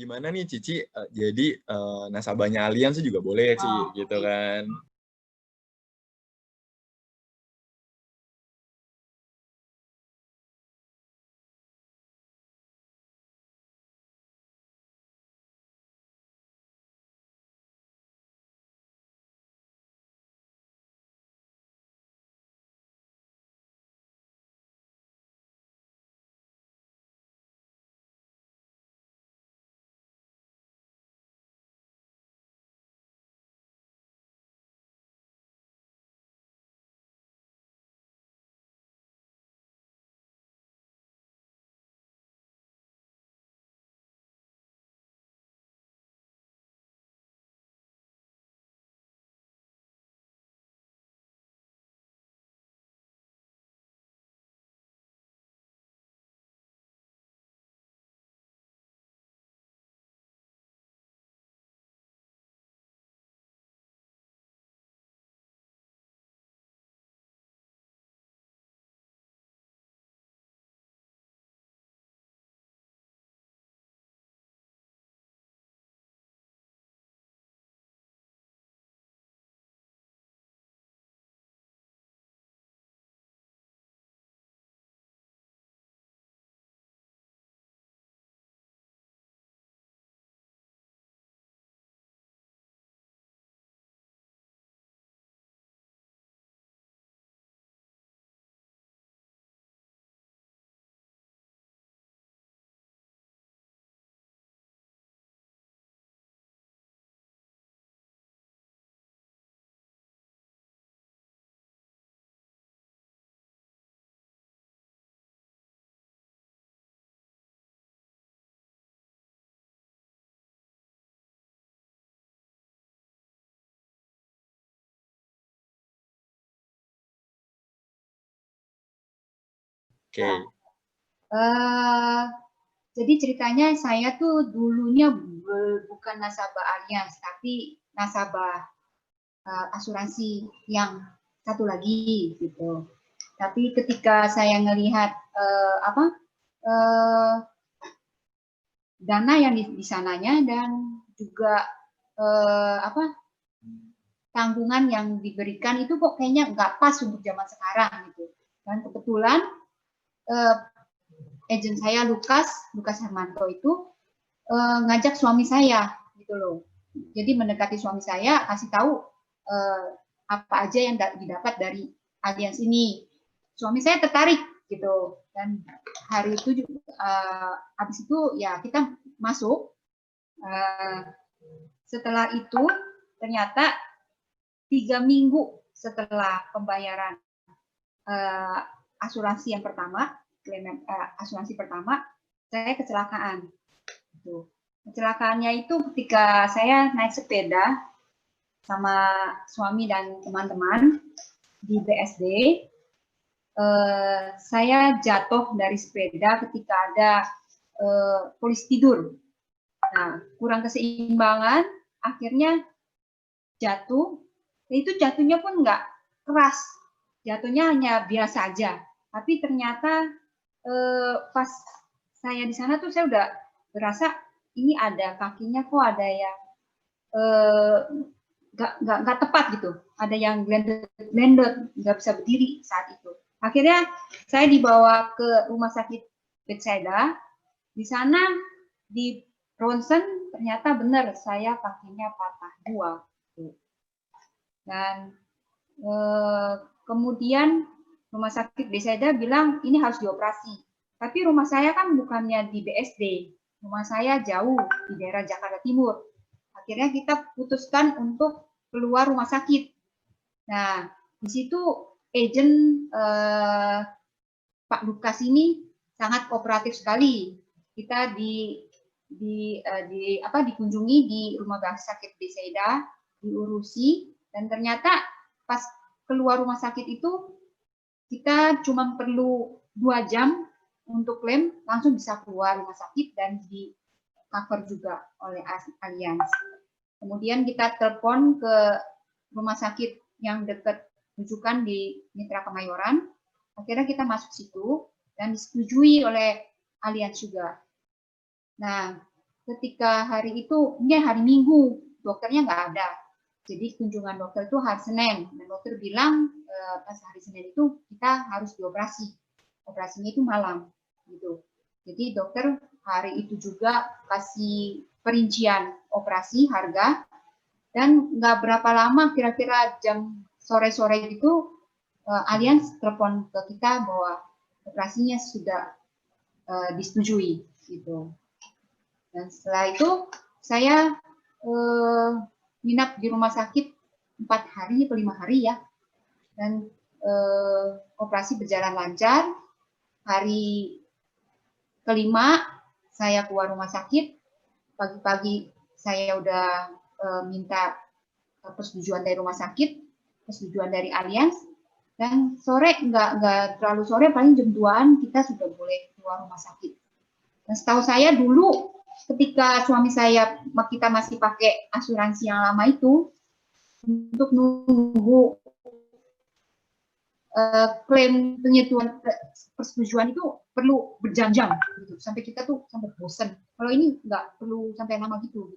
gimana nih Cici, jadi, nasabahnya Allianz juga boleh ya, Ci, Oh, gitu oke. kan. Ya. Oke. Jadi ceritanya saya tuh dulunya bukan nasabah Allianz, tapi nasabah asuransi yang satu lagi gitu. Tapi ketika saya ngelihat dana yang di sananya dan juga tanggungan yang diberikan itu kok kayaknya nggak pas untuk zaman sekarang gitu. Dan kebetulan agent saya Lukas Hermanto itu ngajak suami saya gitu loh. Jadi mendekati suami saya, kasih tahu apa aja yang didapat dari Allianz ini. Suami saya tertarik gitu, dan hari itu juga, habis itu ya kita masuk. Setelah itu ternyata 3 minggu setelah pembayaran asuransi yang pertama, asuransi pertama, saya kecelakaan. Gitu. Kecelakaannya itu ketika saya naik sepeda sama suami dan teman-teman di BSD, saya jatuh dari sepeda ketika ada polisi tidur. Nah, kurang keseimbangan, akhirnya jatuh. Itu jatuhnya pun nggak keras, jatuhnya hanya biasa aja. Tapi ternyata pas saya di sana tuh saya udah berasa ini ada kakinya kok ada yang nggak tepat gitu, ada yang blended, nggak bisa berdiri saat itu. Akhirnya saya dibawa ke rumah sakit Bethesda. Di sana di ronsen ternyata benar saya kakinya patah 2. Dan kemudian rumah sakit Bethesda bilang ini harus dioperasi. Tapi rumah saya kan bukannya di BSD, rumah saya jauh di daerah Jakarta Timur. Akhirnya kita putuskan untuk keluar rumah sakit. Nah, di situ agent Pak Lukas ini sangat kooperatif sekali. Kita dikunjungi di rumah sakit Bethesda, diurusi, dan ternyata pas keluar rumah sakit itu kita cuma perlu 2 jam untuk klaim, langsung bisa keluar rumah sakit dan di cover juga oleh Allianz. Kemudian kita telepon ke rumah sakit yang dekat rujukan di Mitra Kemayoran. Akhirnya kita masuk situ dan disetujui oleh Allianz juga. Nah, ketika hari itu, ini hari Minggu, dokternya nggak ada. Jadi kunjungan dokter itu hari Senin. Dan dokter bilang pas hari Senin itu kita harus dioperasi. Operasinya itu malam, gitu. Jadi dokter hari itu juga kasih perincian operasi, harga, dan nggak berapa lama, kira-kira jam sore-sore itu, Allianz telepon ke kita bahwa operasinya sudah disetujui, gitu. Dan setelah itu saya nginap di rumah sakit 4 hari atau 5 hari ya, dan operasi berjalan lancar. Hari kelima saya keluar rumah sakit, pagi-pagi saya udah minta persetujuan dari rumah sakit, persetujuan dari Allianz, dan sore nggak terlalu sore, paling jam 2-an kita sudah boleh keluar rumah sakit. Dan setahu saya dulu ketika suami saya, kita masih pakai asuransi yang lama itu, untuk nunggu klaim penyetujuan persetujuan itu perlu berjam-jam gitu, sampai kita tuh sampai bosan. Kalau ini nggak perlu sampai lama gitu.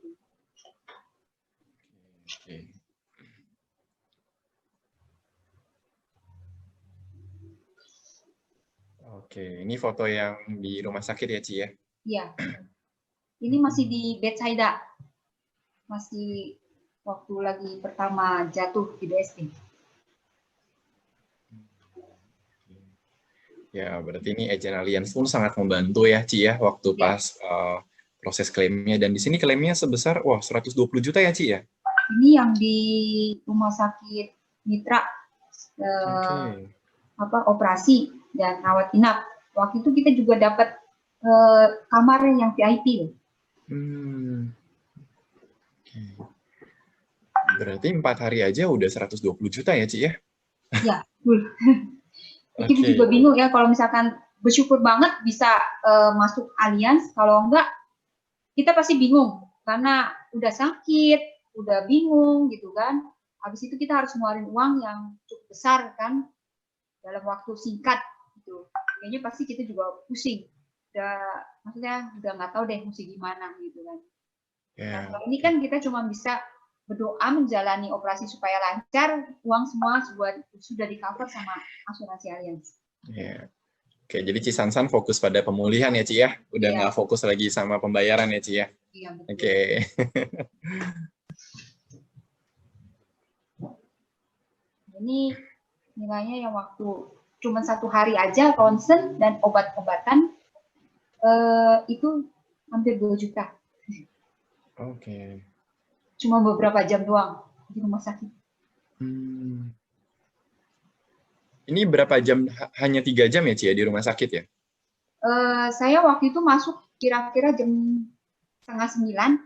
Oke, ini foto yang di rumah sakit ya, Ci ya? Iya. Ini masih di bedside, masih waktu lagi pertama jatuh di BSD. Ya, berarti ini Agent Allianz pun sangat membantu ya, Ci ya, waktu pas proses klaimnya. Dan di sini klaimnya sebesar, wah, 120 juta ya, Ci ya? Ini yang di rumah sakit Mitra, operasi dan rawat inap. Waktu itu kita juga dapat kamar yang VIP. Berarti 4 hari aja udah 120 juta ya, Ci ya? Ya, betul. Kita juga bingung ya, kalau misalkan bersyukur banget bisa masuk Allianz, kalau enggak kita pasti bingung karena udah sakit, udah bingung gitu kan. Habis itu kita harus ngeluarin uang yang cukup besar kan dalam waktu singkat gitu. Kayaknya pasti kita juga pusing. Maksudnya udah nggak tahu deh mesti gimana gitu kan. Nah, kalau ini kan kita cuma bisa berdoa menjalani operasi supaya lancar, uang semua sudah di-cover sama asuransi Allianz. Oke, jadi Ci Sansan fokus pada pemulihan ya, Ci ya? Udah nggak fokus lagi sama pembayaran ya, Ci ya? Iya, betul. Oke. Ini nilainya yang waktu cuma 1 hari aja, ronsen dan obat-obatan, itu hampir 2 juta. Oke. Cuma beberapa jam doang di rumah sakit. Ini berapa jam? Hanya 3 jam ya, Ci ya, di rumah sakit ya? Saya waktu itu masuk kira-kira jam 8:30,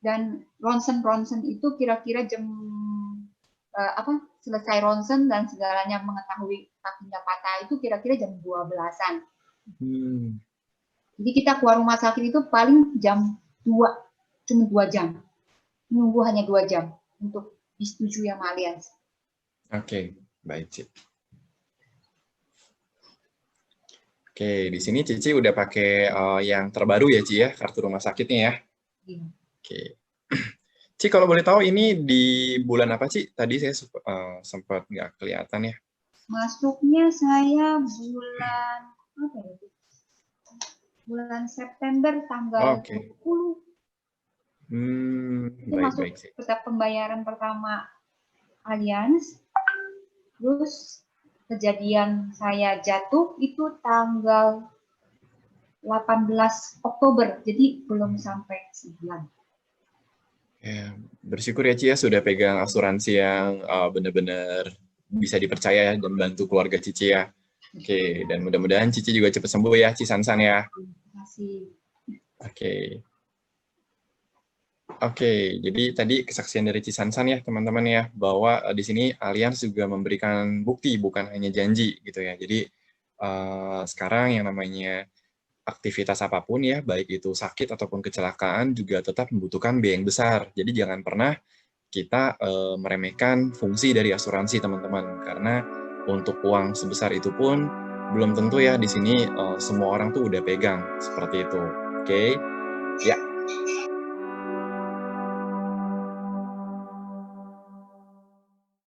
dan ronsen itu kira-kira jam selesai ronsen dan segalanya mengetahui kakinya patah itu kira-kira jam 12-an. Jadi kita keluar rumah sakit itu paling jam 2, cuma 2 jam. Nunggu hanya 2 jam untuk disetujui sama Allianz. Oke, baik, Ci. Oke, di sini Cici udah pakai yang terbaru ya, Ci ya, kartu rumah sakitnya ya. Iya. Oke. Ci, kalau boleh tahu ini di bulan apa, Ci? Tadi saya sempat nggak kelihatan ya. Masuknya saya bulan apa ya? Bulan September tanggal 20. Itu masuk tetap pembayaran pertama Allianz. Terus kejadian saya jatuh itu tanggal 18 Oktober, jadi belum sampai sebulan. Ya, bersyukur ya, Ci ya, sudah pegang asuransi yang benar-benar bisa dipercaya dan bantu keluarga Cici ya. Oke, dan mudah-mudahan Cici juga cepat sembuh ya, Ci Sansan ya. Terima kasih. Oke, jadi tadi kesaksian dari Ci Sansan ya, teman-teman ya, bahwa di sini Allianz juga memberikan bukti, bukan hanya janji gitu ya. Jadi sekarang yang namanya aktivitas apapun ya, baik itu sakit ataupun kecelakaan juga tetap membutuhkan biaya yang besar. Jadi jangan pernah kita meremehkan fungsi dari asuransi, teman-teman. Karena untuk uang sebesar itu pun belum tentu ya di sini semua orang tuh udah pegang seperti itu. Oke. Ya.